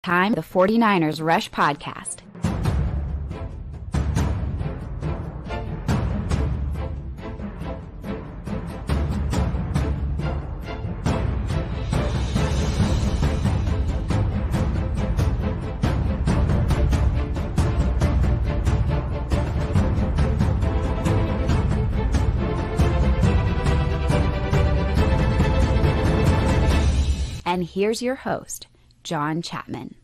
time, the 49ers Rush Podcast. And here's your host, John Chapman.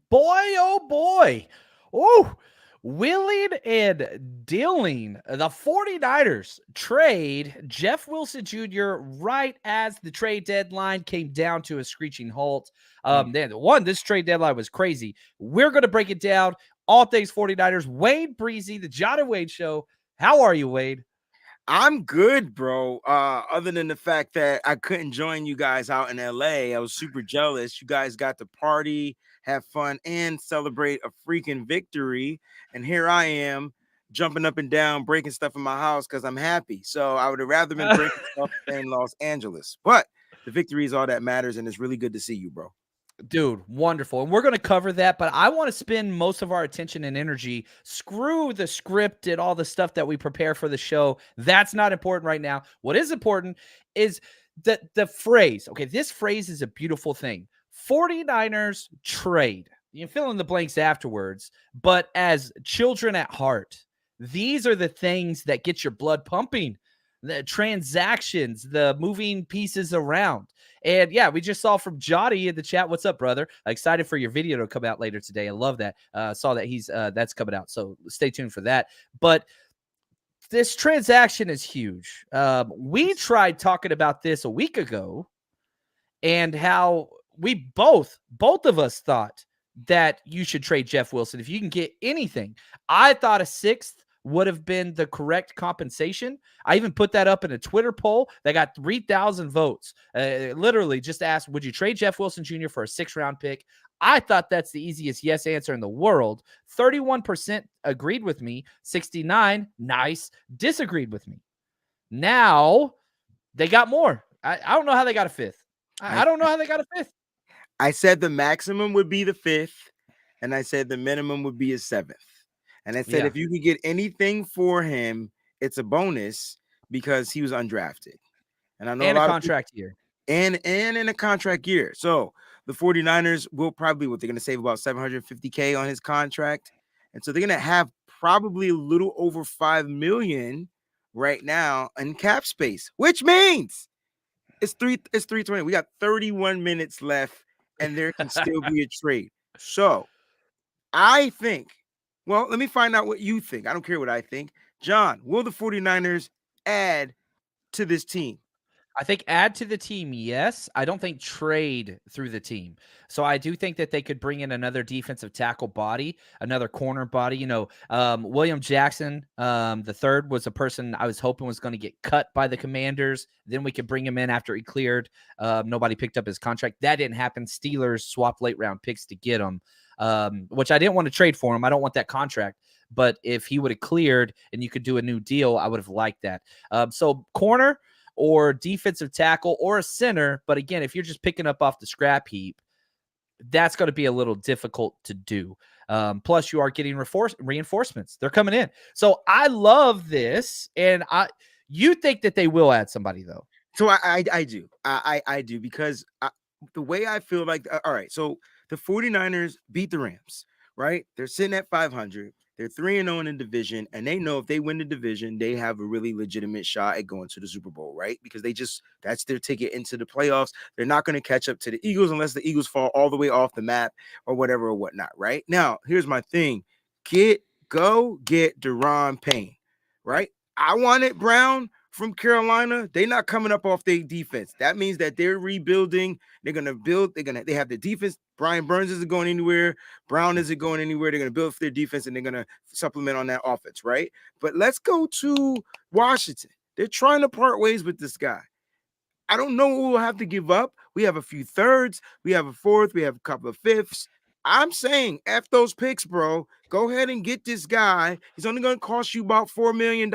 Boy, oh boy. Oh, willing and dealing. The 49ers trade Jeff Wilson Jr. right as the trade deadline came down to a screeching halt. This trade deadline was crazy. We're going to break it down. All things 49ers. Wade Breezy, the John and Wade Show. How are you, Wade? I'm good, bro. Other than the fact that I couldn't join you guys out in LA, I was super jealous. You guys got to party, have fun, and celebrate a freaking victory. And here I am jumping up and down, breaking stuff in my house because I'm happy. So I would have rather been breaking stuff in Los Angeles. But the victory is all that matters, and it's really good to see you, bro. Dude, wonderful. And we're going to cover that, but I want to spend most of our attention and energy. Screw the script and all the stuff that we prepare for the show. That's not important right now. What is important is the phrase. Okay, this phrase is a beautiful thing. 49ers trade. You can fill in the blanks afterwards, but as children at heart, these are the things that get your blood pumping. The transactions, the moving pieces around. And yeah, we just saw from Jotty in the chat. What's up, brother? Excited for your video to come out later today. I love that. Saw that that's coming out. So stay tuned for that. But this transaction is huge. We tried talking about this a week ago and how we both of us thought that you should trade Jeff Wilson. If you can get anything, I thought a sixth would have been the correct compensation. I even put that up in a Twitter poll that got 3,000 votes. Literally just asked, would you trade Jeff Wilson Jr. for a 6th-round pick? I thought that's the easiest yes answer in the world. 31% agreed with me. 69%, nice, disagreed with me. Now they got more. I don't know how they got a 5th. I don't know how they got a 5th. I said the maximum would be the 5th, and I said the minimum would be a 7th. And I said, if you could get anything for him, it's a bonus because he was undrafted. And I know a contract year. And in a contract year. So the 49ers will probably, they're going to save about $750K on his contract. And so they're going to have probably a little over $5 million right now in cap space, which means it's 3:20. We got 31 minutes left, and there can still be a trade. So I think, well, let me find out what you think. I don't care what I think. John, will the 49ers add to this team? I think add to the team, yes. I don't think trade through the team. So I do think that they could bring in another defensive tackle body, another corner body. You know, William Jackson, the third, was a person I was hoping was going to get cut by the Commanders. Then we could bring him in after he cleared. Nobody picked up his contract. That didn't happen. Steelers swapped late-round picks to get him, which I didn't want to trade for him. I don't want that contract. But if he would have cleared and you could do a new deal, I would have liked that. So corner or defensive tackle or a center. But again, if you're just picking up off the scrap heap, that's going to be a little difficult to do. Plus, you are getting reinforcements. They're coming in. So I love this. And you think that they will add somebody, though? So I do. I do because the way I feel like, all right, so the 49ers beat the Rams, right? They're sitting at 500. They're 3-0 in the division, and they know if they win the division, they have a really legitimate shot at going to the Super Bowl, right? Because that's their ticket into the playoffs. They're not going to catch up to the Eagles unless the Eagles fall all the way off the map or whatever or whatnot, right? Now, here's my thing. Go get Deron Payne, right? I wanted Brown from Carolina. They're not coming up off their defense. That means that they're rebuilding. They're going to build. They have the defense. Brian Burns isn't going anywhere. Brown isn't going anywhere. They're going to build for their defense, and they're going to supplement on that offense, right? But let's go to Washington. They're trying to part ways with this guy. I don't know what we'll have to give up. We have a few thirds. We have a fourth. We have a couple of fifths. I'm saying F those picks, bro. Go ahead and get this guy. He's only going to cost you about $4 million.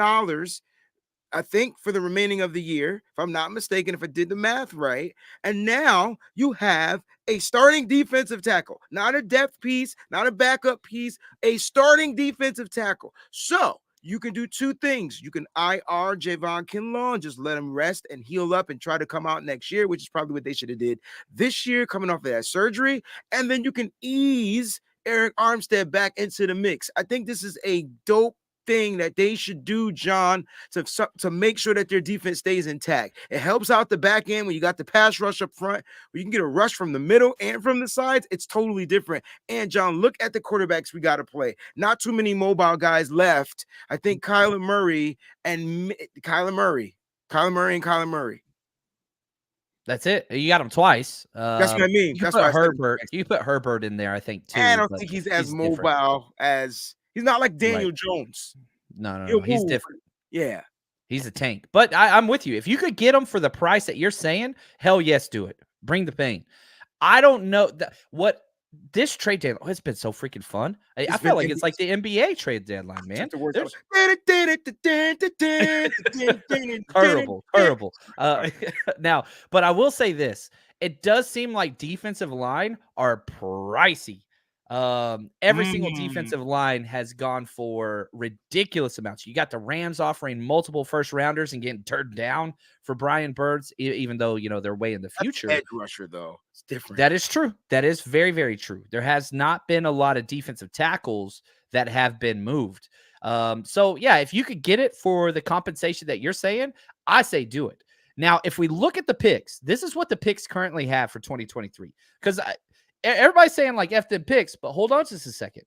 I think for the remaining of the year, if I'm not mistaken, if I did the math right. And now you have a starting defensive tackle, not a depth piece, not a backup piece, a starting defensive tackle. So you can do two things. You can IR Javon Kinlaw and just let him rest and heal up and try to come out next year, which is probably what they should have did this year, coming off of that surgery. And then you can ease Eric Armstead back into the mix. I think this is a dope thing that they should do, John, to make sure that their defense stays intact. It helps out the back end when you got the pass rush up front, where you can get a rush from the middle and from the sides. It's totally different. And John, look at the quarterbacks we got to play. Not too many mobile guys left. I think Kyler Murray and Kyler Murray. That's it. You got him twice. That's what I mean. You That's put why Herbert. You put Herbert in there, I think, too. I don't think he's as mobile different. As he's not like Daniel Jones. No. He's different. Yeah. He's a tank. But I'm with you. If you could get him for the price that you're saying, hell yes, do it. Bring the pain. I don't know what this trade deadline has been so freaking fun. I feel like it's like the NBA trade deadline, man. Terrible. Now, but I will say this. It does seem like defensive line are pricey. Every single defensive line has gone for ridiculous amounts. You got the Rams offering multiple first rounders and getting turned down for Brian Birds, even though, they're way in the future. Edge rusher, though. It's different. That is true. That is very, very true. There has not been a lot of defensive tackles that have been moved. So yeah, if you could get it for the compensation that you're saying, I say do it. Now, if we look at the picks, this is what the picks currently have for 2023. Because everybody's saying like F them picks, but hold on just a second.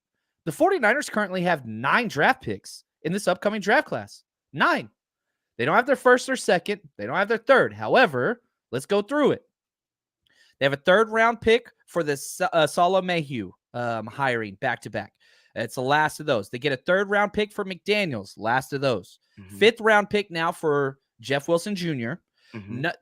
The 49ers currently have 9 draft picks in this upcoming draft class. 9. They don't have their first or second. They don't have their third. However, let's go through it. They have a 3rd round pick for the Sala Mayhew hiring back-to-back. It's the last of those. They get a 3rd round pick for McDaniels, last of those. 5th round pick now for Jeff Wilson Jr.,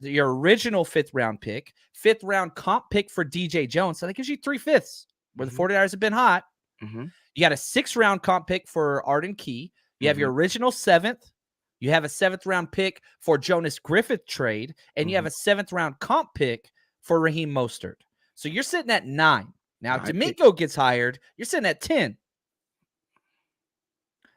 your original 5th round pick, 5th round comp pick for DJ Jones. So that gives you 3/5 where the 49ers have been hot. You got a 6th round comp pick for Arden Key. You have your original 7th. You have a 7th round pick for Jonas Griffith trade, and you have a 7th round comp pick for Raheem Mostert. So you're sitting at 9. Now, if D'Amico gets hired, you're sitting at 10.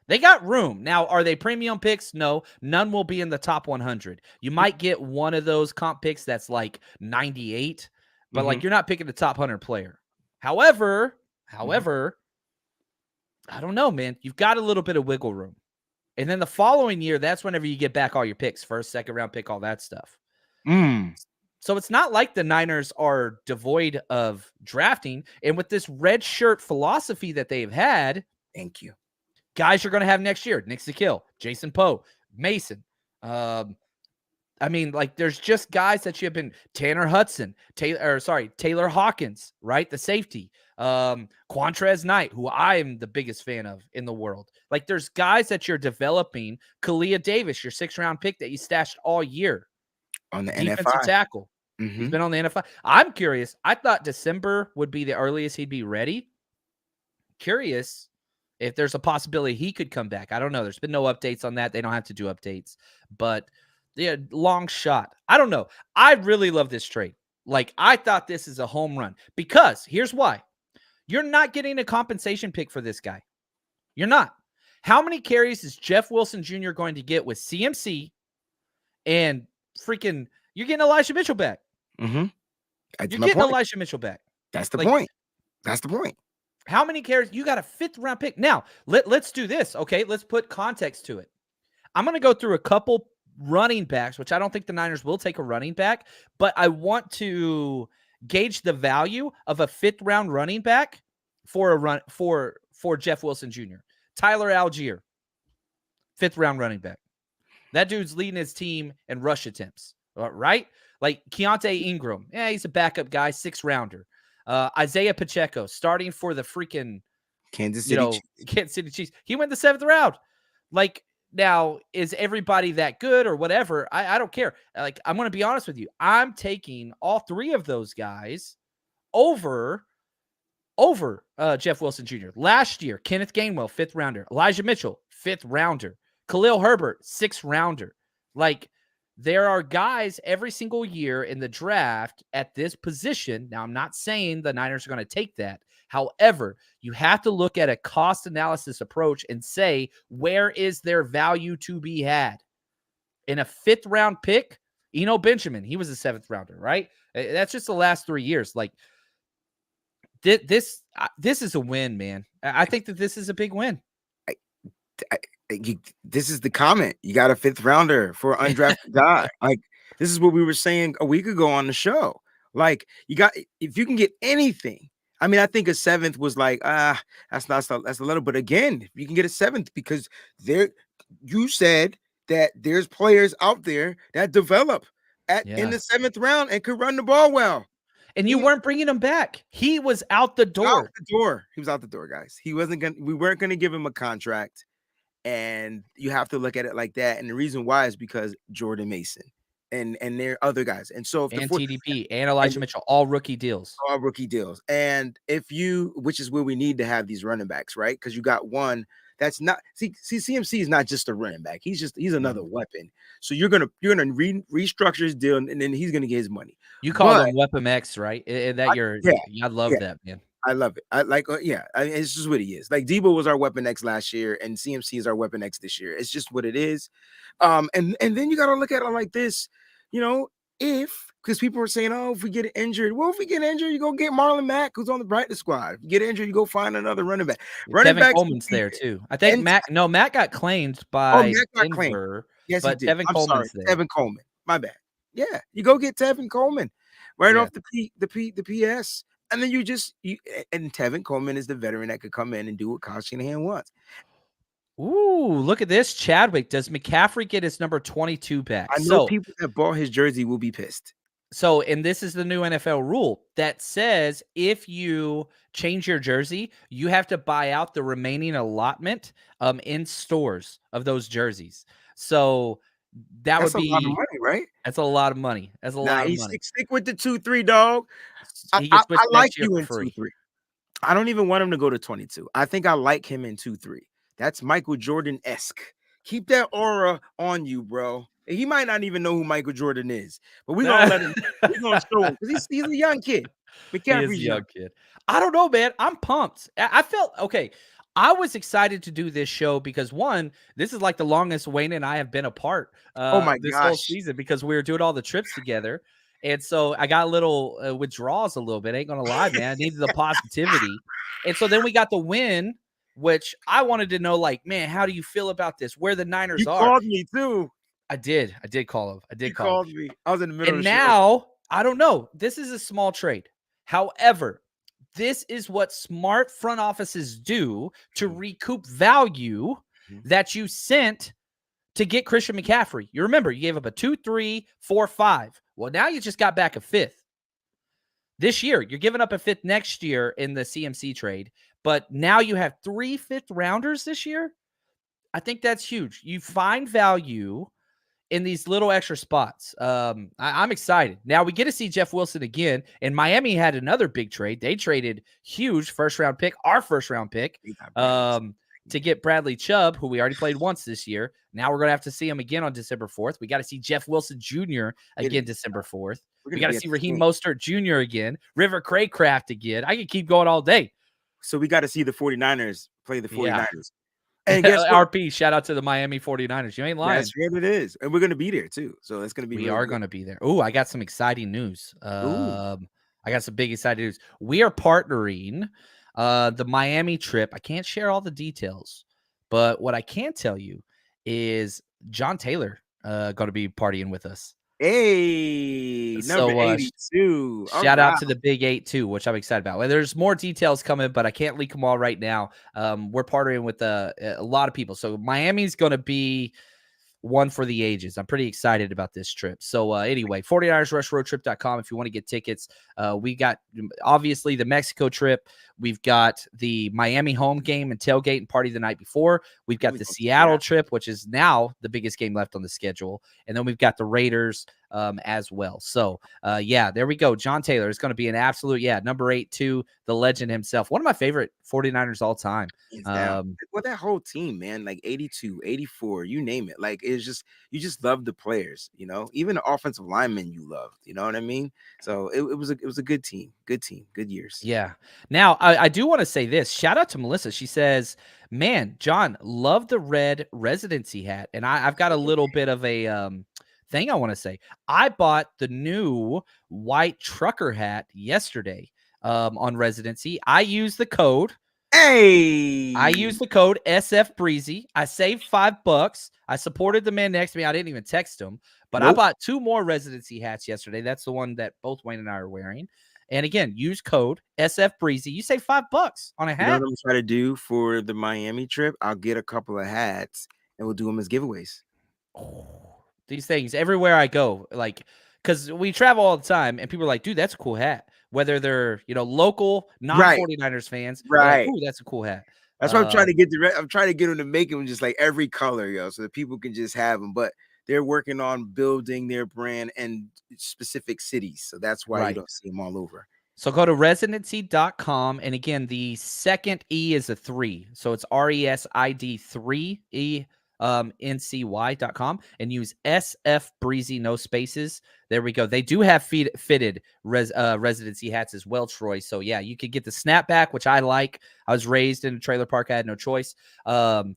They got room. Now, are they premium picks? No. None will be in the top 100. You might get one of those comp picks that's like 98, but like you're not picking the top 100 player. However, I don't know, man. You've got a little bit of wiggle room. And then the following year, that's whenever you get back all your picks, 1st, 2nd round pick, all that stuff. So it's not like the Niners are devoid of drafting. And with this red shirt philosophy that they've had, thank you. Guys you're going to have next year, Nick Sakill, Jason Poe, Mason. I mean, like, there's just guys that you have been, Tanner Hudson, Taylor Hawkins, right? The safety. Quantrez Knight, who I am the biggest fan of in the world. Like, there's guys that you're developing. Kalia Davis, your 6th round pick that you stashed all year. On the defensive NFI. tackle. He's been on the NFI. I'm curious. I thought December would be the earliest he'd be ready. Curious if there's a possibility he could come back. I don't know. There's been no updates on that. They don't have to do updates. But yeah, long shot. I don't know. I really love this trade. Like, I thought this is a home run. Because here's why. You're not getting a compensation pick for this guy. You're not. How many carries is Jeff Wilson Jr. going to get with CMC and freaking – you're getting Elijah Mitchell back. You're getting Elijah Mitchell back. That's the point. That's the point. How many carries? You got a 5th round pick. Now, let's do this, okay? Let's put context to it. I'm going to go through a couple running backs, which I don't think the Niners will take a running back, but I want to gauge the value of a 5th round running back for Jeff Wilson Jr. Tyler Algier, 5th round running back. That dude's leading his team in rush attempts, right? Like Keontae Ingram. Yeah, he's a backup guy, 6th rounder. Isaiah Pacheco starting for the freaking Kansas City Chiefs. He went the 7th round. Like, now, is everybody that good or whatever? I don't care. Like, I'm going to be honest with you. I'm taking all 3 of those guys over Jeff Wilson Jr. Last year, Kenneth Gainwell, 5th rounder. Elijah Mitchell, 5th rounder. Khalil Herbert, 6th rounder. Like, there are guys every single year in the draft at this position. Now, I'm not saying the Niners are going to take that. However, you have to look at a cost analysis approach and say, where is their value to be had? In a 5th round pick, Benjamin, he was a 7th rounder, right? That's just the last 3 years. Like, this is a win, man. I think that this is a big win. This is the comment. You got a 5th rounder for an undrafted guy. Like, this is what we were saying a week ago on the show. Like, if you can get anything. I mean, I think a 7th was like, that's a little. But again, you can get a 7th because you said that there's players out there that develop in the 7th round and could run the ball well. And you weren't bringing him back. He was out the door. He was out the door, guys. We weren't going to give him a contract. And you have to look at it like that. And the reason why is because Jordan Mason and there are other guys. And so TDP and Elijah Mitchell, all rookie deals. And which is where we need to have these running backs, right? Because you got one that's not CMC is not just a running back. He's another weapon. So you're gonna restructure his deal, and then he's gonna get his money. You call him Weapon X, right? I love that, man. I love it. It's just what he is. Like, Debo was our Weapon X last year, and CMC is our Weapon X this year. It's just what it is. And then you got to look at it like this, because people were saying, oh, if we get injured, you go get Marlon Mack, who's on the practice squad. If you get injured, you go find another running back. Tevin Coleman's there too. I think Matt got claimed by Denver. Yes, but Tevin Coleman's there. Tevin Coleman. My bad. Yeah, you go get Tevin Coleman off the PS. And then and Tevin Coleman is the veteran that could come in and do what Kyle Shanahan wants. Ooh, look at this. Chadwick, does McCaffrey get his number 22 back? I know people that bought his jersey will be pissed. So, and this is the new NFL rule that says if you change your jersey, you have to buy out the remaining allotment in stores of those jerseys. So that's a lot of money, right? That's a lot of money. That's a lot of money. Stick with the 2-3, dog. I like you in 2-3. I don't even want him to go to 22. I think I like him in 2-3. That's Michael Jordan-esque. Keep that aura on you, bro. He might not even know who Michael Jordan is, but we're gonna let him. We're gonna show him because he's a young kid. McCaffrey's a young kid. I don't know, man. I'm pumped. I felt okay. I was excited to do this show because, one, this is like the longest Wayne and I have been apart this whole season because we were doing all the trips together. And so I got a little withdrawals a little bit. I ain't going to lie, man. I needed the positivity. And so then we got the win, which I wanted to know, like, man, how do you feel about this? Where the Niners are. You called me, too. I did call him. He called me. I was in the middle of the show. I don't know. This is a small trade. However, this is what smart front offices do to recoup value that you sent to get Christian McCaffrey. You remember, you gave up a 2, 3, 4, 5. Well, now you just got back a 5th. This year, you're giving up a 5th next year in the CMC trade, but now you have 3 5th rounders this year. I think that's huge. You find value in these little extra spots. I'm excited. Now we get to see Jeff Wilson again, and Miami had another big trade. They traded huge first-round pick, our first-round pick, to get Bradley Chubb, who we already played once this year. Now we're going to have to see him again on December 4th. We got to see Jeff Wilson Jr. again December 4th. We got to see Raheem Mostert Jr. again, River Craycraft again. I could keep going all day. So we got to see the 49ers play the 49ers. Yeah. And guess what? RP, shout out to the Miami 49ers. You ain't lying. That's what it is. And we're going to be there too. So it's going to be. We are going to be there. Oh, I got some exciting news. I got some big exciting news. We are partnering the Miami trip. I can't share all the details, but what I can tell you is John Taylor going to be partying with us. Hey, number 82. Shout out to the Big 8-2, which I'm excited about. Well, there's more details coming, but I can't leak them all right now. We're partnering with a lot of people. So Miami's going to be one for the ages. I'm pretty excited about this trip. So anyway, 49ersrushroadtrip.com if you want to get tickets. We got, obviously, the Mexico trip. We've got the Miami home game and tailgate and party the night before. We've got the Seattle trip, which is now the biggest game left on the schedule. And then we've got the Raiders as well. So, yeah, there we go. John Taylor is going to be an absolute, number 8 too, the legend himself. One of my favorite 49ers all time. Hands down. Well, that whole team, man, like 82, 84, you name it. Like, it's just, you just love the players, even the offensive linemen you loved, you know what I mean? So it was a good team, good years. Yeah. Now, I do want to say this. Shout out to Melissa. She says, man, John, love the red residency hat. And I've got a little bit of a thing I want to say. I bought the new white trucker hat yesterday on residency. I used the code. Hey, I used the code SF Breezy. I saved $5. I supported the man next to me. I didn't even text him, but I bought 2 more residency hats yesterday. That's the one that both Wayne and I are wearing. And again, use code SF Breezy. You save $5 on a hat. You know what I'm trying to do for the Miami trip? I'll get a couple of hats and we'll do them as giveaways. Oh, these things everywhere I go, like, because we travel all the time and people are like, dude, that's a cool hat. Whether they're, local, non-49ers fans. Right. Like, ooh, that's a cool hat. That's what I'm trying to get I'm trying to get them to make them just like every color, so that people can just have them. But they're working on building their brand and specific cities. So that's why you don't see them all over. So go to residency.com. And again, the second E is a 3. So it's RESID 3E. NCY.com and use SF Breezy, no spaces. There we go. They do have fitted residency hats as well, Troy. So yeah, you could get the snapback, which I like. I was raised in a trailer park. I had no choice. But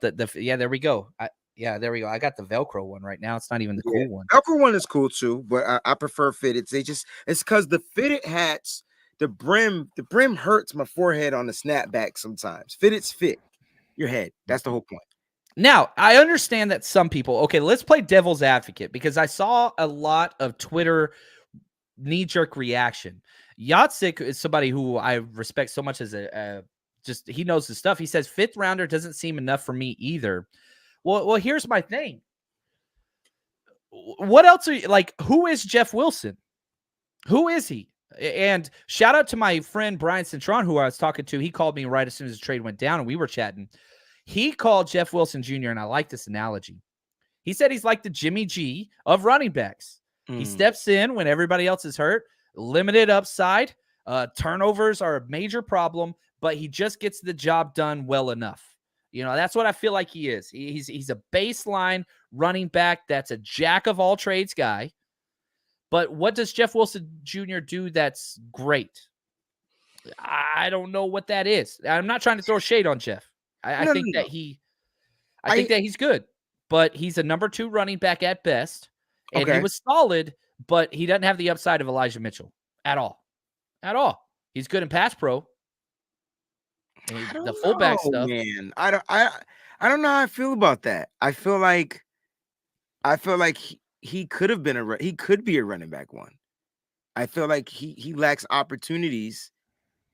there we go. There we go. I got the Velcro one right now. It's not even the cool one. Velcro one is cool too, but I prefer fitted. It's because the fitted hats, the brim hurts my forehead on the snapback sometimes. Fitted's fit your head. That's the whole point. Now, I understand that some people, okay, let's play devil's advocate because I saw a lot of Twitter knee-jerk reaction. Yatsik is somebody who I respect so much as he knows his stuff. He says, 5th rounder doesn't seem enough for me either. Well, here's my thing. What else are you, like, who is Jeff Wilson? Who is he? And shout out to my friend Brian Cintron, who I was talking to. He called me right as soon as the trade went down and we were chatting. He called Jeff Wilson Jr., and I like this analogy. He said he's like the Jimmy G of running backs. He steps in when everybody else is hurt, limited upside. Turnovers are a major problem, but he just gets the job done well enough. That's what I feel like he is. He's a baseline running back that's a jack of all trades guy. But what does Jeff Wilson Jr. do that's great? I don't know what that is. I'm not trying to throw shade on Jeff. I think that he's good, but he's a number 2 running back at best, and he was solid, but he doesn't have the upside of Elijah Mitchell at all. At all. He's good in pass pro. The fullback stuff. Man, I don't know how I feel about that. I feel like he could have been he could be a running back 1. I feel like he lacks opportunities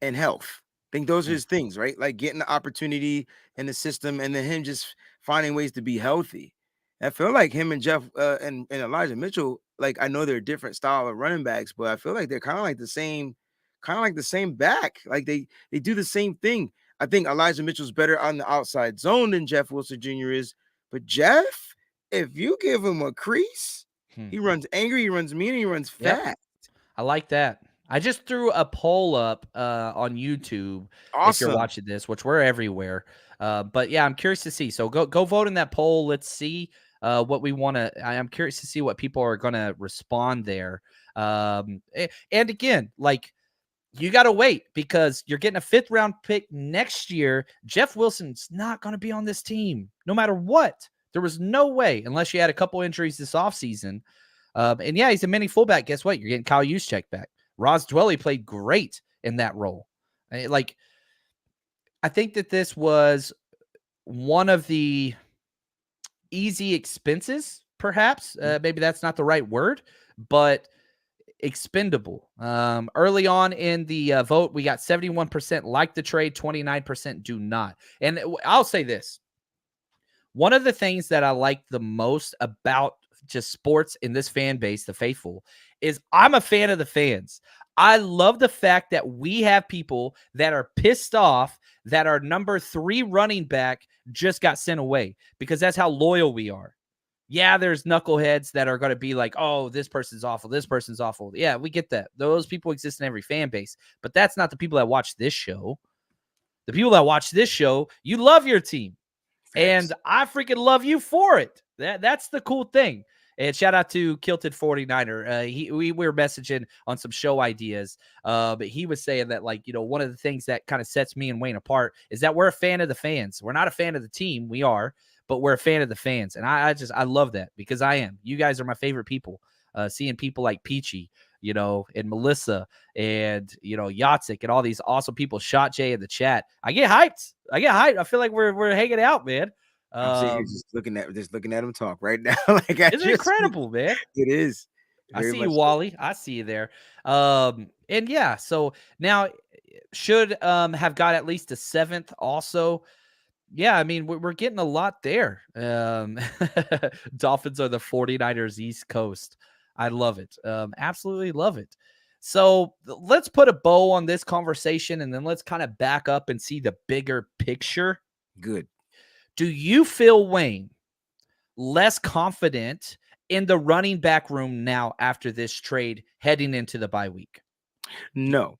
and health. I think those are his things, right? Like getting the opportunity in the system and then him just finding ways to be healthy. I feel like him and Jeff and Elijah Mitchell, like I know they're a different style of running backs, but I feel like they're kind of like the same back. Like they do the same thing. I think Elijah Mitchell's better on the outside zone than Jeff Wilson Jr. is. But Jeff, if you give him a crease, he runs angry, he runs mean, he runs fast. Yep. I like that. I just threw a poll up on YouTube if you're watching this, which we're everywhere. But yeah, I'm curious to see. So go vote in that poll. Let's see what we want to. I'm curious to see what people are going to respond there. And again, like you got to wait because you're getting a 5th round pick next year. Jeff Wilson's not going to be on this team no matter what. There was no way unless you had a couple injuries this offseason. And yeah, he's a mini fullback. Guess what? You're getting Kyle Juszczyk back. Ross Dwelley played great in that role. I think that this was one of the easy expenses, perhaps. Maybe that's not the right word, but expendable. Early on in the vote, we got 71% like the trade, 29% do not. And I'll say this. One of the things that I like the most about just sports in this fan base, the faithful, is I'm a fan of the fans. I love the fact that we have people that are pissed off that our number 3 running back just got sent away because that's how loyal we are. Yeah, there's knuckleheads that are going to be like, oh, this person's awful. This person's awful. Yeah, we get that. Those people exist in every fan base, but that's not the people that watch this show. The people that watch this show, you love your team. Facts. And I freaking love you for it. That's the cool thing. And shout out to Kilted 49er. We were messaging on some show ideas, but he was saying that, like, one of the things that kind of sets me and Wayne apart is that we're a fan of the fans. We're not a fan of the team. We are, but we're a fan of the fans. And I love that, because I am. You guys are my favorite people. Seeing people like Peachy, and Melissa and, Yatsik and all these awesome people, Shot Jay in the chat. I get hyped. I feel like we're hanging out, man. I'm sitting here just looking at him talk right now. Like, it's incredible, man. It is. I see you, Wally. I see you there. And yeah, so now should have got at least a 7th also. Yeah, I mean, we're getting a lot there. Dolphins are the 49ers East Coast. I love it. Absolutely love it. So let's put a bow on this conversation, and then let's kind of back up and see the bigger picture. Good. Do you feel, Wayne, less confident in the running back room now after this trade heading into the bye week? No,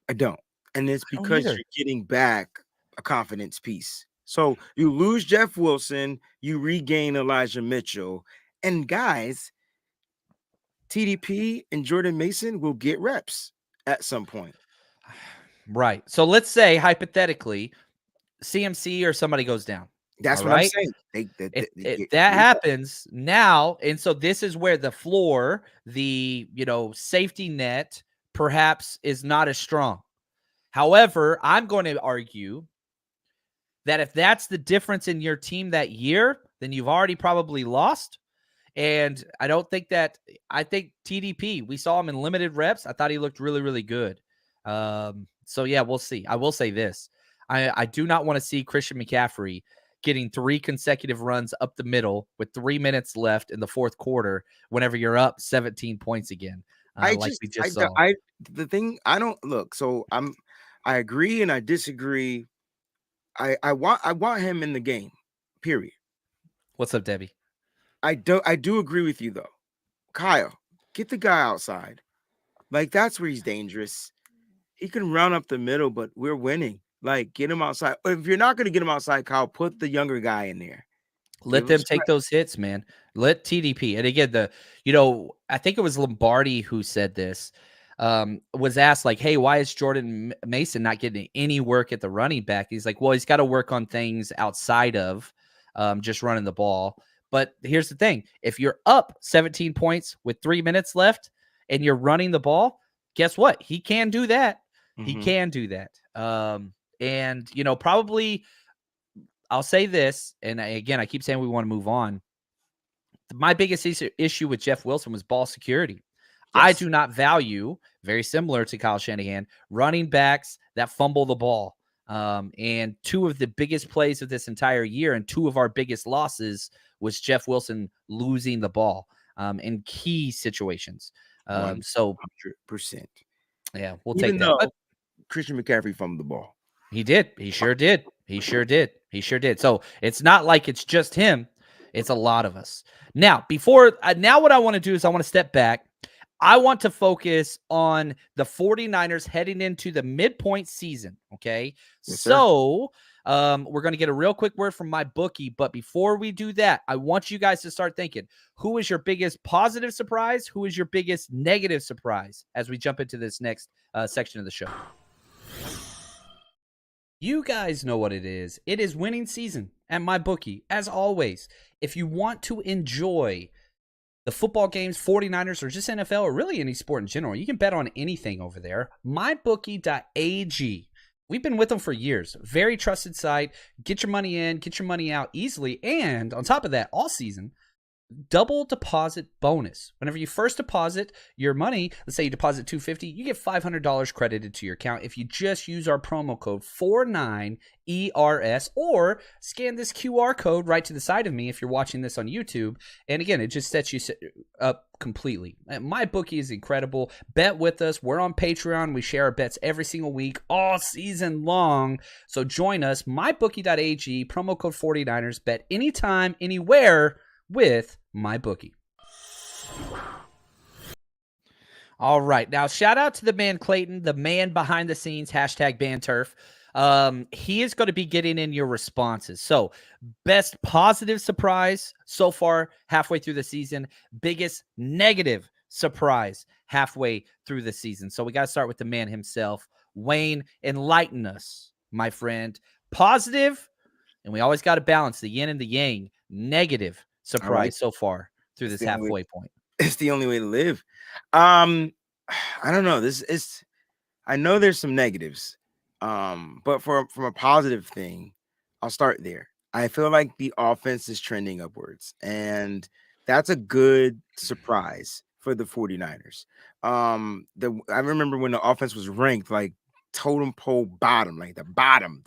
I don't. And it's because you're getting back a confidence piece. So you lose Jeff Wilson, you regain Elijah Mitchell, and guys, TDP and Jordan Mason will get reps at some point. Right. So let's say, hypothetically, CMC or somebody goes down. That's what I'm saying. That happens now. And so this is where the floor, the, safety net perhaps is not as strong. However, I'm going to argue that if that's the difference in your team that year, then you've already probably lost. And I think TDP, we saw him in limited reps. I thought he looked really, really good. So yeah, we'll see. I will say this. I do not want to see Christian McCaffrey getting 3 consecutive runs up the middle with 3 minutes left in the fourth quarter whenever you're up 17 points again. I agree and I disagree. I want him in the game, period. What's up, Debbie? I do agree with you though. Kyle, get the guy outside. Like, that's where he's dangerous. He can run up the middle, but we're winning. Like, get him outside. If you're not going to get him outside, Kyle, put the younger guy in there. Let them take those hits, man. Let TDP. And again, I think it was Lombardi who said this, was asked, like, hey, why is Jordan Mason not getting any work at the running back? He's like, well, he's got to work on things outside of just running the ball. But here's the thing. If you're up 17 points with 3 minutes left and you're running the ball, guess what? He can do that. Mm-hmm. He can do that. And, probably I'll say this, and again, I keep saying we want to move on. My biggest issue with Jeff Wilson was ball security. Yes. I do not value, very similar to Kyle Shanahan, running backs that fumble the ball. And 2 of the biggest plays of this entire year and 2 of our biggest losses was Jeff Wilson losing the ball in key situations. So 100%. Yeah, we'll take that. But Christian McCaffrey fumbled the ball. He did. He sure did. He sure did. So it's not like it's just him. It's a lot of us. Now, what I want to do is I want to step back. I want to focus on the 49ers heading into the midpoint season, okay? Yes, so we're going to get a real quick word from my bookie, but before we do that, I want you guys to start thinking, who is your biggest positive surprise? Who is your biggest negative surprise as we jump into this next section of the show? You guys know what it is. It is winning season at my bookie. As always, if you want to enjoy the football games, 49ers, or just NFL, or really any sport in general, you can bet on anything over there. MyBookie.ag. We've been with them for years. Very trusted site. Get your money in, get your money out easily. And on top of that, all season, double deposit bonus. Whenever you first deposit your money, let's say you deposit $250, you get $500 credited to your account if you just use our promo code 49ERS or scan this QR code right to the side of me if you're watching this on YouTube. And again, it just sets you up completely. My bookie is incredible. Bet with us. We're on Patreon. We share our bets every single week, all season long. So join us, mybookie.ag, promo code 49ers. Bet anytime, anywhere, with MyBookie. All right. Now, shout out to the man Clayton, the man behind the scenes, #BanTurf. He is going to be getting in your responses. So, best positive surprise so far halfway through the season, biggest negative surprise halfway through the season. So, we got to start with the man himself. Wayne, enlighten us, my friend. Positive, and we always got to balance the yin and the yang. Negative surprise so far through this halfway point. It's the only way to live. I don't know. This is. I know there's some negatives, but from a positive thing, I'll start there. I feel like the offense is trending upwards, and that's a good surprise for the 49ers. I remember when the offense was ranked like totem pole bottom, like the bottom.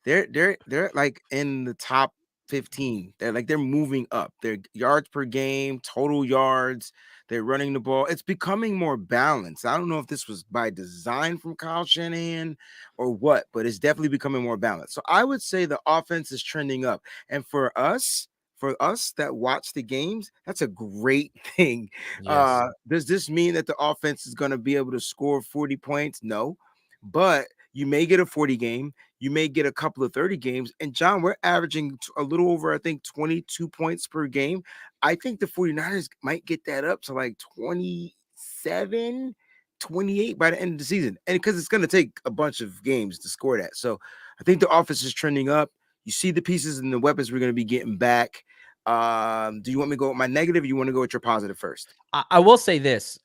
They're like in the top 15. They're moving up. Their yards per game, total yards. They're running the ball. It's becoming more balanced. I don't know if this was by design from Kyle Shanahan or what, but it's definitely becoming more balanced. So I would say the offense is trending up. And for us that watch the games, that's a great thing. Yes. Does this mean that the offense is going to be able to score 40 points? No. But you may get a 40 game. You may get a couple of 30 games. And John, we're averaging a little over, I think, 22 points per game. I think the 49ers might get that up to like 27, 28 by the end of the season. And because it's going to take a bunch of games to score that. So I think the offense is trending up. You see the pieces and the weapons we're going to be getting back. Do you want me to go with my negative or you want to go with your positive first? I will say this.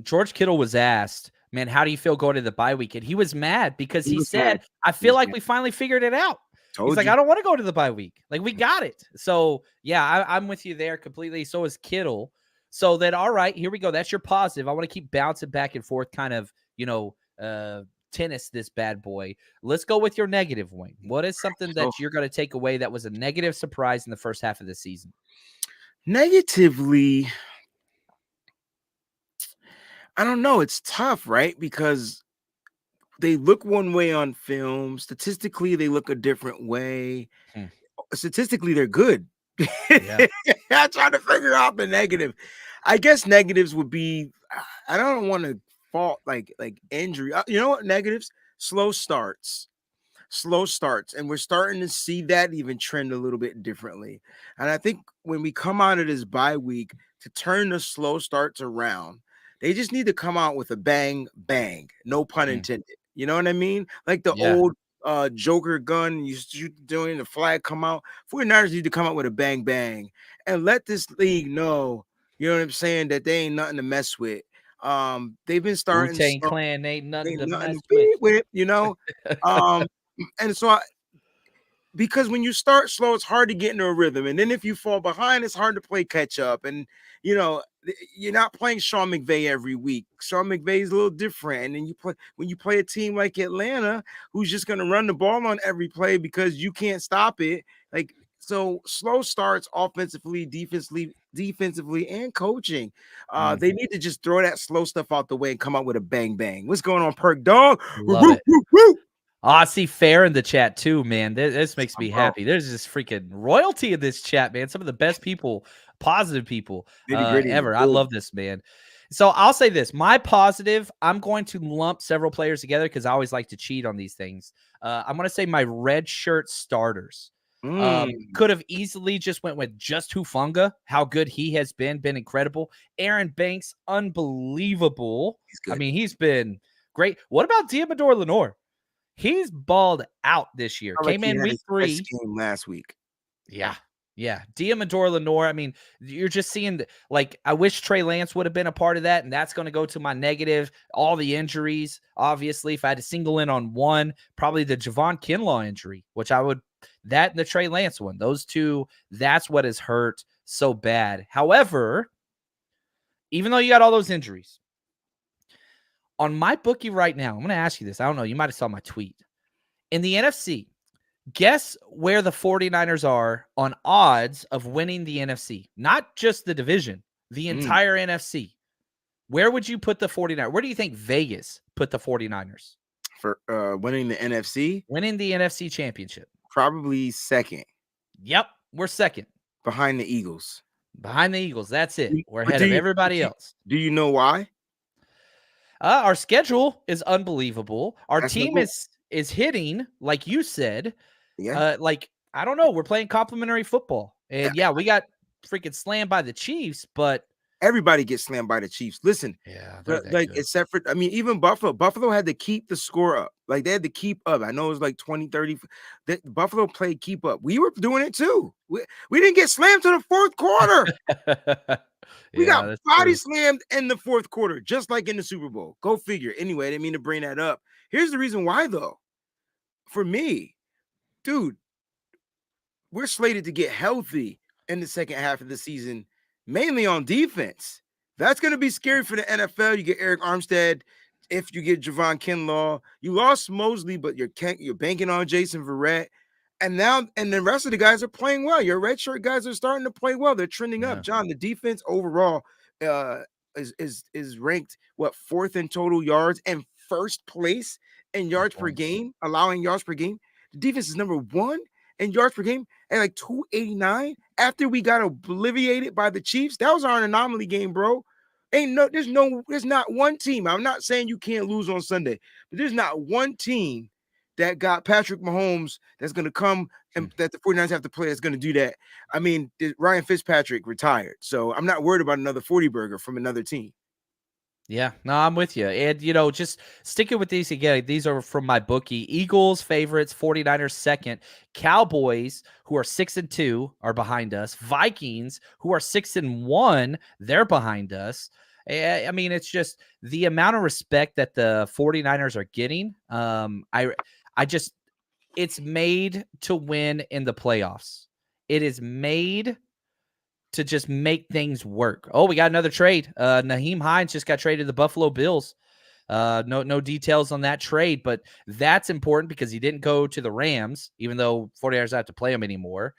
George Kittle was asked, man, how do you feel going to the bye week? And he was mad because he said, I feel like we finally figured it out. He's like, I don't want to go to the bye week. Like, we got it. So, yeah, I'm with you there completely. So is Kittle. So then, all right, here we go. That's your positive. I want to keep bouncing back and forth, kind of, tennis this bad boy. Let's go with your negative, Wayne. What is something that you're going to take away that was a negative surprise in the first half of the season? Negatively, I don't know. It's tough, right? Because they look one way on film. Statistically, they look a different way. Statistically, they're good. Yeah. I'm trying to figure out the negative. I guess negatives would be, I don't want to fault like injury. You know what? Negatives, slow starts. And we're starting to see that even trend a little bit differently. And I think when we come out of this bye week to turn the slow starts around, they just need to come out with a bang, no pun intended. You know what I mean? Like the old Joker gun, you shoot doing the flag come out. 49ers need to come out with a bang and let this league know, you know what I'm saying, that they ain't nothing to mess with. They've been starting Wu-Tang Clan ain't nothing to mess with, you know. And so because when you start slow, it's hard to get into a rhythm. And then if you fall behind, it's hard to play catch up. And, you're not playing Sean McVay every week. Sean McVay is a little different. And then when you play a team like Atlanta, who's just going to run the ball on every play because you can't stop it. Like, so slow starts offensively, defensively, and coaching. They need to just throw that slow stuff out the way and come up with a bang. What's going on, Perk Dog? Love it. I see Fair in the chat too, man. This makes me happy. There's just freaking royalty in this chat, man. Some of the best people, positive people ever. I love this, man. So I'll say this. My positive, I'm going to lump several players together because I always like to cheat on these things. I'm going to say my red shirt starters. Could have easily just went with just Hufanga, how good he has been incredible. Aaron Banks, unbelievable. I mean, he's been great. What about Diamador Lenore? He's balled out this year. Came in week 3. Game last week. Yeah. Diamador Lenore. I mean, you're just seeing I wish Trey Lance would have been a part of that, and that's going to go to my negative. All the injuries, obviously. If I had to single in on one, probably the Javon Kinlaw injury, which that and the Trey Lance one. Those two, that's what has hurt so bad. However, even though you got all those injuries, on my bookie right now, I'm going to ask you this. I don't know. You might have saw my tweet. In the NFC, guess where the 49ers are on odds of winning the NFC? Not just the division, the entire NFC. Where would you put the 49ers? Where do you think Vegas put the 49ers? For winning the NFC? Winning the NFC championship. Probably second. Yep, we're second. behind the Eagles. Behind the Eagles. That's it. We're But ahead of everybody else. Do you know why? Our schedule is unbelievable. Our That's team number is hitting, like you said. yeah. Like, I don't know. We're playing complimentary football. And yeah, we got freaking slammed by the Chiefs, but Everybody gets slammed by the Chiefs. Listen, yeah, they're but that like good. except for, I mean, even Buffalo had to keep the score up. Like they had to keep up. I know it was like 20, 30. Buffalo played keep up. We were doing it too. We didn't get slammed to the fourth quarter. We Yeah, got that's body true. slammed in the fourth quarter, just like in the Super Bowl. Go figure. Anyway, I didn't mean to bring that up. Here's the reason why, though. For me, dude, we're slated to get healthy in the second half of the season, mainly on defense. That's going to be scary for the NFL. You get Eric Armstead. If you get Javon Kinlaw, you lost Mosley, but you're banking on Jason Verrett. And the rest of the guys are playing well. Your redshirt guys are starting to play well. They're trending up. Yeah. John, the defense overall is ranked fourth in total yards and first place in yards per game, allowing yards per game. The defense is number one in yards per game at like 289 after we got obliterated by the Chiefs. That was our anomaly game, bro. There's not one team. I'm not saying you can't lose on Sunday, but there's not one team that got Patrick Mahomes that's going to come and that the 49ers have to play that's going to do that. I mean, Ryan Fitzpatrick retired, so I'm not worried about another 40 burger from another team. Yeah, no, I'm with you. And, just sticking with these again, these are from my bookie. Eagles favorites, 49ers second. Cowboys, who are 6-2, are behind us. Vikings, who are 6-1, they're behind us. I mean, it's just the amount of respect that the 49ers are getting. It's made to win in the playoffs. It is made to just make things work. Oh, we got another trade. Naheem Hines just got traded to the Buffalo Bills. No details on that trade, but that's important because he didn't go to the Rams, even though 49ers don't have to play him anymore.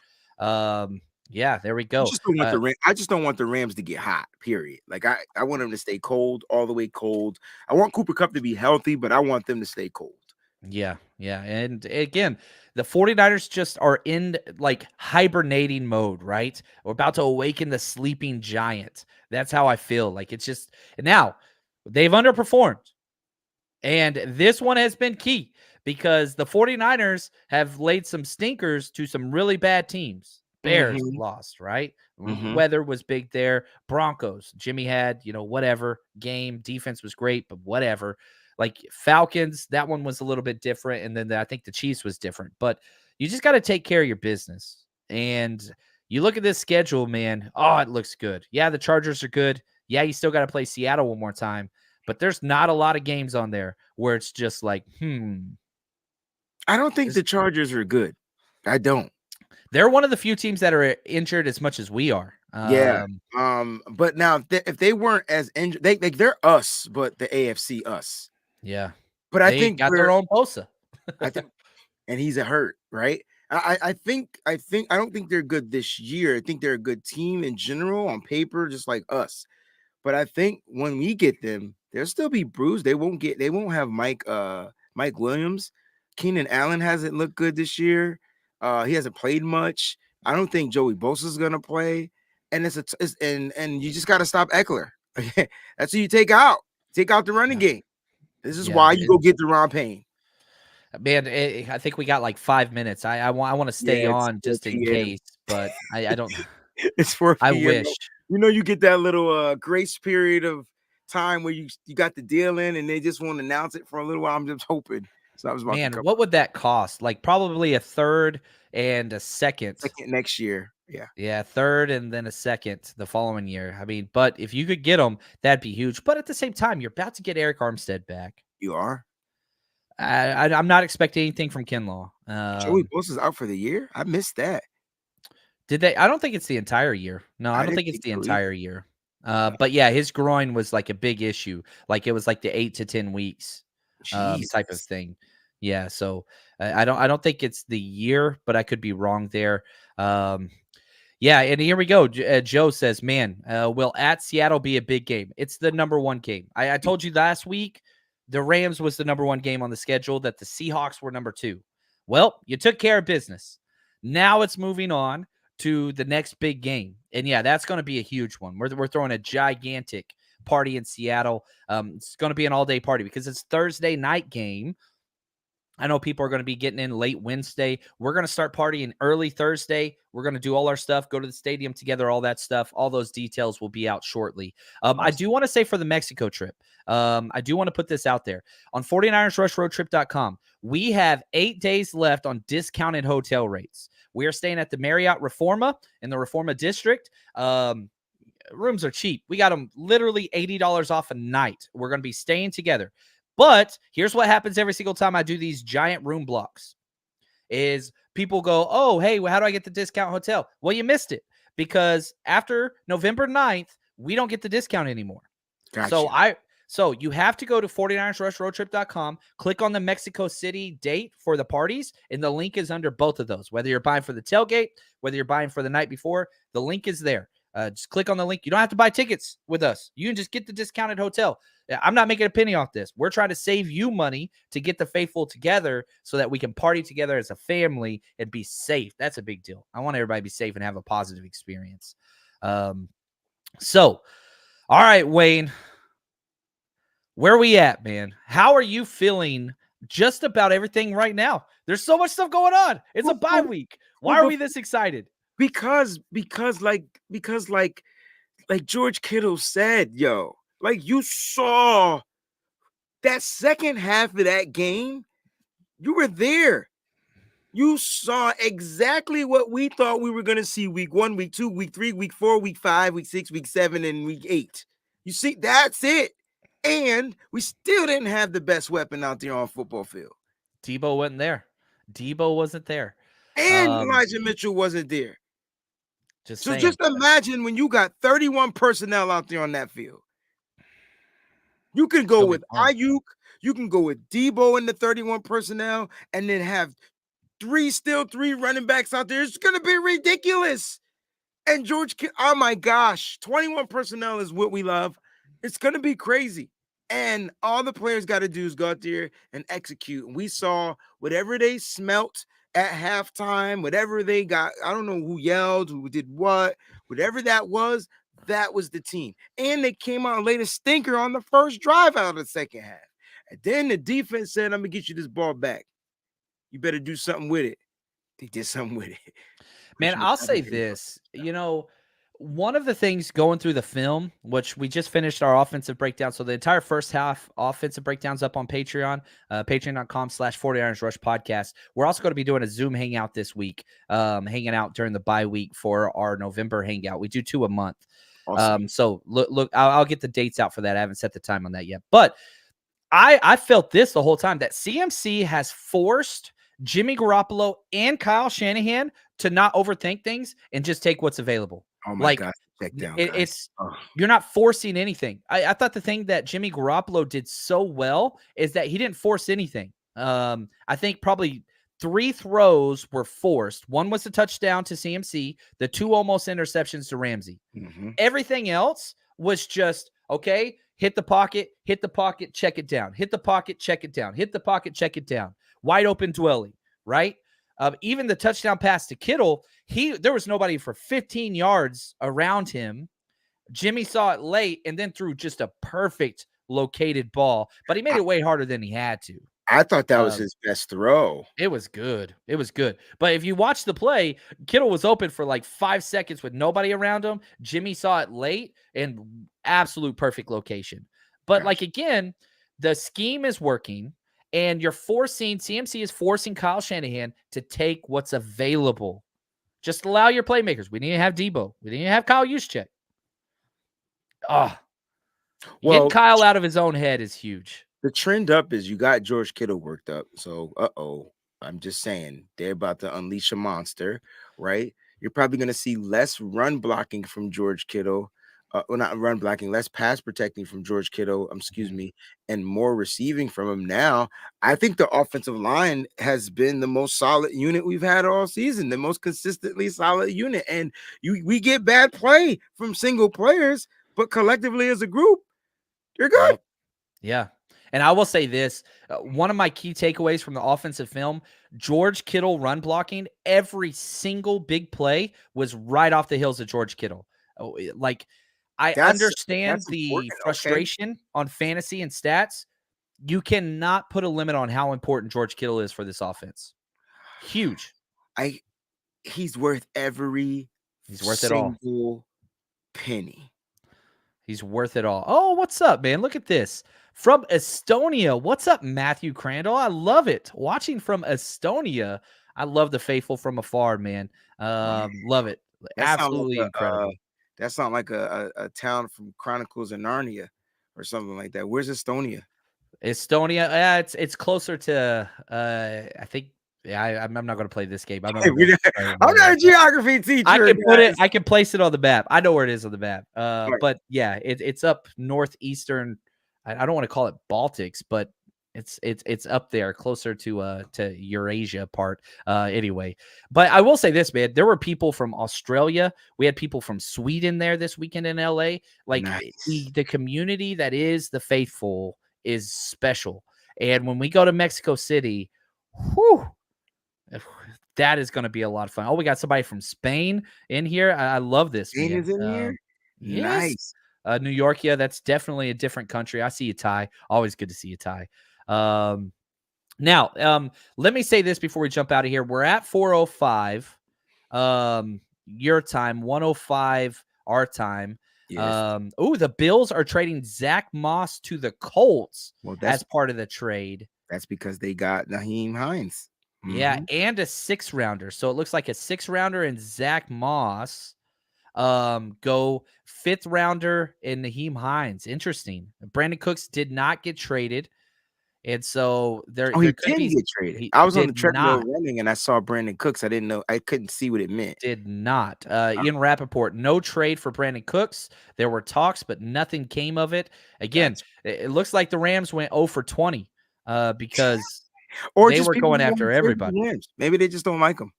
Yeah, there we go. I just don't want the Rams to get hot, period. Like I want them to stay cold, all the way cold. I want Cooper Kupp to be healthy, but I want them to stay cold. Yeah. And again, the 49ers just are in like hibernating mode, right? We're about to awaken the sleeping giant. That's how I feel. Like it's just now they've underperformed. And this one has been key because the 49ers have laid some stinkers to some really bad teams. Bears lost, right? Weather was big there. Broncos, Jimmy had, whatever game. Defense was great, but whatever. Like Falcons, that one was a little bit different. And then I think the Chiefs was different. But you just got to take care of your business. And you look at this schedule, man. Oh, it looks good. Yeah, the Chargers are good. Yeah, you still got to play Seattle one more time. But there's not a lot of games on there where it's just like, I don't think the Chargers are good. I don't. They're one of the few teams that are injured as much as we are. But now if they weren't as injured, they're us, but the AFC us. Yeah. But I think got their own Bosa. I think, and he's a hurt, right? I don't think they're good this year. I think they're a good team in general on paper, just like us. But I think when we get them, they'll still be bruised. They won't have Mike Williams. Keenan Allen hasn't looked good this year. He hasn't played much. I don't think Joey Bosa's gonna play. And and you just gotta stop Eckler. That's who you take out. Take out the running game. This is why you go get Deron Payne. Man, I think we got like 5 minutes. I want to stay on just in case, but I don't. It's 4 p.m. I wish. You get that little grace period of time where you got the deal in, and they just want to announce it for a little while. I'm just hoping. So I was about what would that cost? Like probably a third and a second next year. Yeah, third and then a second the following year. I mean, but if you could get them, that'd be huge. But at the same time, you're about to get Eric Armstead back. You are. I'm not expecting anything from Kinlaw. Joey Bosa's out for the year. I missed that. Did they? I don't think it's the entire year. No, I don't think it's the entire year. But yeah, his groin was like a big issue. Like it was like the 8 to 10 weeks type of thing. Yeah, so I don't think it's the year, but I could be wrong there. Yeah, and here we go. Joe says, man, will at Seattle be a big game? It's the number one game. I told you last week the Rams was the number one game on the schedule, that the Seahawks were number two. Well, you took care of business. Now it's moving on to the next big game. And yeah, that's going to be a huge one. We're throwing a gigantic party in Seattle. It's going to be an all-day party because it's Thursday night game. I know people are going to be getting in late Wednesday. We're going to start partying early Thursday. We're going to do all our stuff, go to the stadium together, all that stuff. All those details will be out shortly. Awesome. I do want to say for the Mexico trip, I do want to put this out there. On 49ersrushroadtrip.com, we have 8 days left on discounted hotel rates. We are staying at the Marriott Reforma in the Reforma district. Rooms are cheap. We got them literally $80 off a night. We're going to be staying together. But here's what happens every single time I do these giant room blocks is people go, oh, hey, well, how do I get the discount hotel? Well, you missed it because after November 9th, we don't get the discount anymore. Gotcha. So you have to go to 49ersrushroadtrip.com, click on the Mexico City date for the parties, and the link is under both of those. Whether you're buying for the tailgate, whether you're buying for the night before, the link is there. Just click on the link. You don't have to buy tickets with us. You can just get the discounted hotel. I'm not making a penny off this. We're trying to save you money to get the faithful together so that we can party together as a family and be safe. That's a big deal. I want everybody to be safe and have a positive experience. So, all right, Wayne, where are we at, man? How are you feeling just about everything right now? There's so much stuff going on. It's a bye week. Why are we this excited? Because like George Kittle said, yo, like you saw that second half of that game. You were there. You saw exactly what we thought we were going to see week 1, week 2, week 3, week 4, week 5, week 6, week 7, and week 8. You see, that's it. And we still didn't have the best weapon out there on football field. Debo wasn't there. Debo wasn't there. And Elijah Mitchell wasn't there. Just imagine when you got 31 personnel out there on that field. You can go with Ayuk, you can go with Debo in the 31 personnel, and then have three running backs out there. It's going to be ridiculous. And oh my gosh, 21 personnel is what we love. It's going to be crazy. And all the players got to do is go out there and execute. And we saw whatever they smelt at halftime, whatever they got. I don't know who yelled, who did what, whatever that was the team. And they came out and laid a stinker on the first drive out of the second half. And then the defense said, I'm going to get you this ball back. You better do something with it. They did something with it. Man, I'll say this. You know, one of the things going through the film, which we just finished our offensive breakdown. So the entire first half offensive breakdown's up on Patreon, patreon.com/40irorsrush podcast. We're also going to be doing a Zoom hangout this week, hanging out during the bye week for our November hangout. We do 2 a month. Awesome. So look, I'll get the dates out for that. I haven't set the time on that yet, but I felt this the whole time that CMC has forced Jimmy Garoppolo and Kyle Shanahan to not overthink things and just take what's available. Oh my God. Check down, you're not forcing anything. I thought the thing that Jimmy Garoppolo did so well is that he didn't force anything. I think probably 3 throws were forced. One was a touchdown to CMC, the 2 almost interceptions to Ramsey. Mm-hmm. Everything else was just, okay, hit the pocket, check it down. Hit the pocket, check it down. Hit the pocket, check it down. Wide open dwelling, right? Even the touchdown pass to Kittle, there was nobody for 15 yards around him. Jimmy saw it late and then threw just a perfect located ball, but he made it way harder than he had to. I thought that was his best throw. It was good. It was good. But if you watch the play, Kittle was open for like 5 seconds with nobody around him. Jimmy saw it late and absolute perfect location. But like, again, the scheme is working. And CMC is forcing Kyle Shanahan to take what's available. Just allow your playmakers. We need to have Debo. We need to have Kyle Juszczyk. Getting Kyle out of his own head is huge. The trend up is you got George Kittle worked up. So, I'm just saying they're about to unleash a monster, right? You're probably going to see less run blocking from George Kittle. Not run blocking, less pass protecting from George Kittle, and more receiving from him now. I think the offensive line has been the most solid unit we've had all season, the most consistently solid unit. And we get bad play from single players, but collectively as a group, you're good. Yeah. And I will say this, one of my key takeaways from the offensive film, George Kittle run blocking, every single big play was right off the heels of George Kittle. Like, I understand that's the important. Okay. frustration on fantasy and stats. You cannot put a limit on how important George Kittle is for this offense. Huge. He's worth every He's worth it all. single penny. He's worth it all. Oh, what's up, man? Look at this. From Estonia. What's up, Matthew Crandall? I love it. Watching from Estonia. I love the faithful from afar, man. Love it. Absolutely incredible. That sounds like a town from Chronicles of Narnia or something like that. Where's Estonia? Estonia. It's closer to I think. Yeah, I'm not going to play this game. I'm not a geography teacher. I can put it. I can place it on the map. I know where it is on the map. But yeah, it's up northeastern. I don't want to call it Baltics, but it's up there, closer to Eurasia part. Anyway, but I will say this, man. There were people from Australia. We had people from Sweden there this weekend in LA. Like, nice. the community that is the faithful is special. And when we go to Mexico City, whew, that is going to be a lot of fun. Oh, we got somebody from Spain in here. I love this. Spain is in here. Yes. Nice. New York. Yeah, that's definitely a different country. I see you, Ty. Always good to see you, Ty. Now, let me say this before we jump out of here. We're at 4:05 your time, 1:05 our time. Yes. The Bills are trading Zach Moss to the Colts as part of the trade. That's because they got Nyheim Hines. Yeah, and a 6-rounder. So it looks like a 6-rounder and Zach Moss. Go 5th rounder in Nyheim Hines. Interesting. Brandon Cooks did not get traded. And so he didn't get traded. I was on the treadmill running and I saw Brandon Cooks. I didn't know. I couldn't see what it meant. Did not. Ian Rappaport, no trade for Brandon Cooks. There were talks, but nothing came of it. Again, it looks like the Rams went 0 for 20 because or they were going after everybody. Maybe they just don't like them.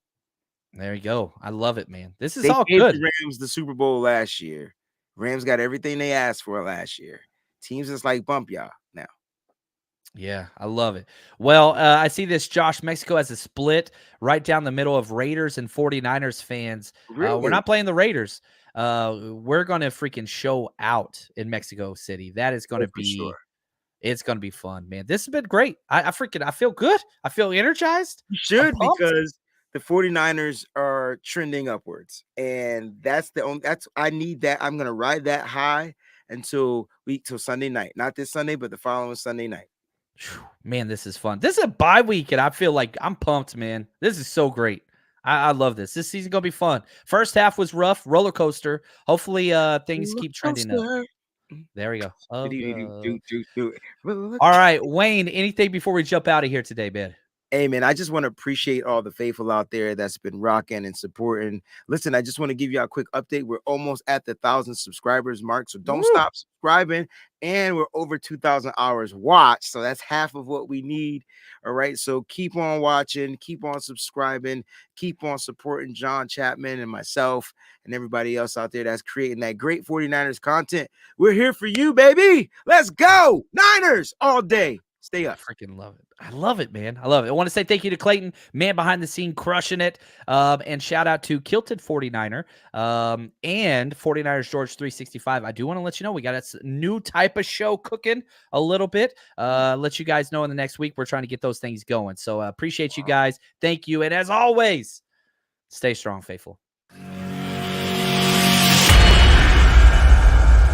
There you go. I love it, man. This is all good. They gave the Rams the Super Bowl last year. Rams got everything they asked for last year. Teams just like bump y'all now. Yeah, I love it. Well, I see this. Josh, Mexico has a split right down the middle of Raiders and 49ers fans. Really? We're not playing the Raiders. We're going to freaking show out in Mexico City. That is going to be sure. It's going to be fun, man. This has been great. I feel good. I feel energized. You should, because the 49ers are trending upwards. And I need that. I'm going to ride that high till Sunday night. Not this Sunday, but the following Sunday night. Man, this is fun. This is a bye week, and I feel like I'm pumped, man. This is so great. I love this. This season's going to be fun. First half was rough, roller coaster. Hopefully things keep trending up. There we go. All right, Wayne, anything before we jump out of here today, man? Hey, man, I just want to appreciate all the faithful out there that's been rocking and supporting. Listen, I just want to give you a quick update. We're almost at the 1,000 subscribers mark, so don't stop subscribing. And we're over 2,000 hours watched, so that's half of what we need. All right, so keep on watching, keep on subscribing, keep on supporting John Chapman and myself and everybody else out there that's creating that great 49ers content. We're here for you, baby. Let's go. Niners all day. Stay up. I freaking love it. I love it, man. I love it. I want to say thank you to Clayton, man behind the scene, crushing it. And shout out to Kilted 49er and 49ers George 365. I do want to let you know we got a new type of show cooking a little bit. Let you guys know in the next week we're trying to get those things going. So appreciate you guys. Thank you. And as always, stay strong, faithful.